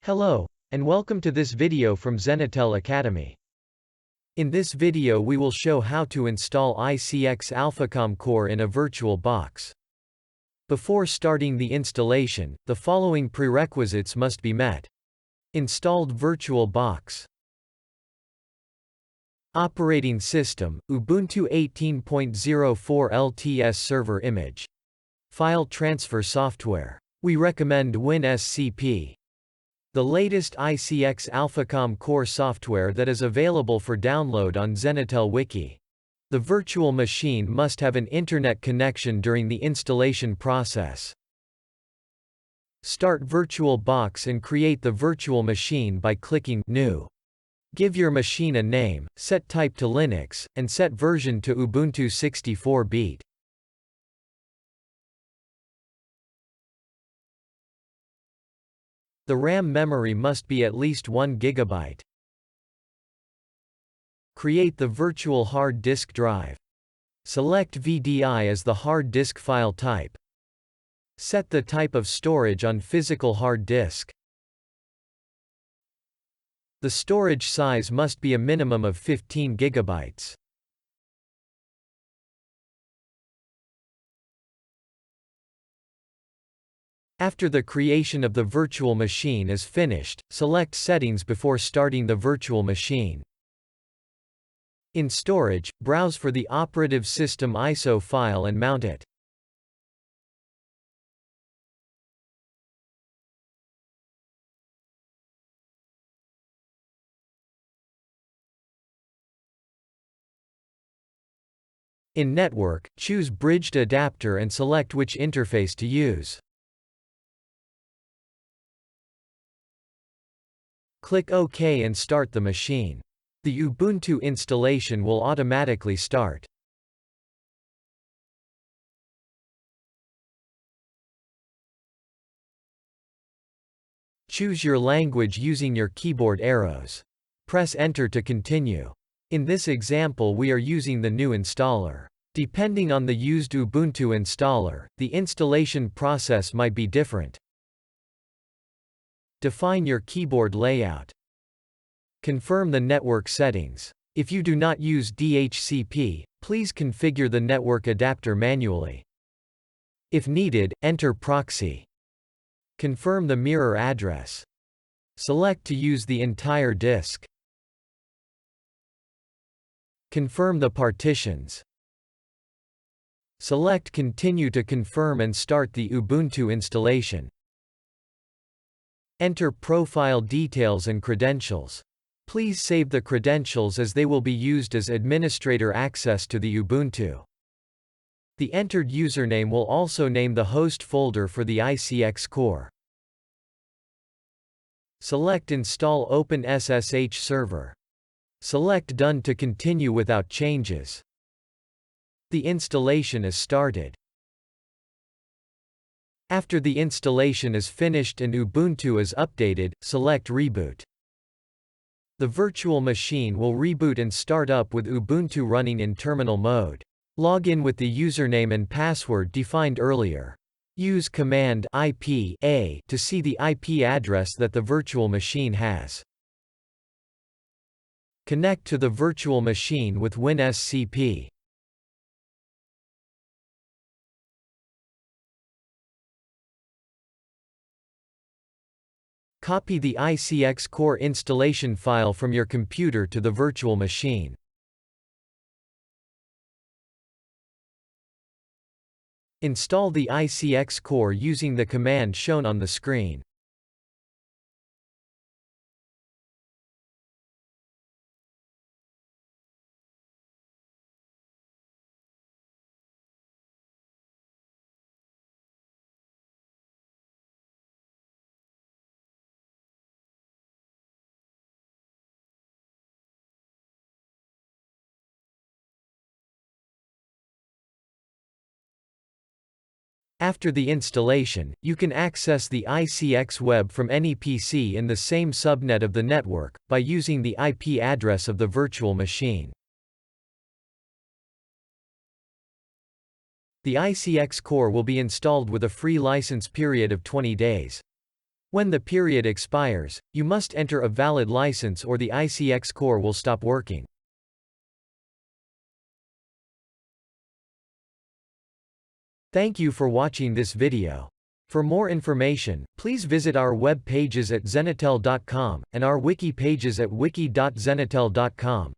Hello, and welcome to this video from Zenitel Academy. In this video we will show how to install ICX-AlphaCom Core in a virtual box. Before starting the installation, the following prerequisites must be met. Installed virtual box. Operating system, Ubuntu 18.04 LTS server image. File transfer software. We recommend WinSCP. The latest ICX-AlphaCom Core software that is available for download on Zenitel Wiki. The virtual machine must have an internet connection during the installation process. Start VirtualBox and create the virtual machine by clicking New. Give your machine a name, set type to Linux, and set version to Ubuntu 64-bit. The RAM memory must be at least 1 GB. Create the virtual hard disk drive. Select VDI as the hard disk file type. Set the type of storage on physical hard disk. The storage size must be a minimum of 15 GB. After the creation of the virtual machine is finished, select Settings before starting the virtual machine. In Storage, browse for the operative system ISO file and mount it. In Network, choose Bridged Adapter and select which interface to use. Click OK and start the machine. The Ubuntu installation will automatically start. Choose your language using your keyboard arrows. Press Enter to continue. In this example we are using the new installer. Depending on the used Ubuntu installer, the installation process might be different. Define your keyboard layout. Confirm the network settings. If you do not use DHCP, please configure the network adapter manually. If needed, enter proxy. Confirm the mirror address. Select to use the entire disk. Confirm the partitions. Select Continue to confirm and start the Ubuntu installation. Enter profile details and credentials. Please save the credentials as they will be used as administrator access to the Ubuntu. The entered username will also name the host folder for the ICX-Core. Select Install OpenSSH Server. Select Done to continue without changes. The installation is started. After the installation is finished and Ubuntu is updated, select Reboot. The virtual machine will reboot and start up with Ubuntu running in terminal mode. Log in with the username and password defined earlier. Use command IP-A to see the IP address that the virtual machine has. Connect to the virtual machine with WinSCP. Copy the ICX-Core installation file from your computer to the virtual machine. Install the ICX-Core using the command shown on the screen. After the installation, you can access the ICX web from any PC in the same subnet of the network, by using the IP address of the virtual machine. The ICX Core will be installed with a free license period of 20 days. When the period expires, you must enter a valid license or the ICX-Core will stop working. Thank you for watching this video. For more information, please visit our web pages at zenatel.com, and our wiki pages at wiki.zenatel.com.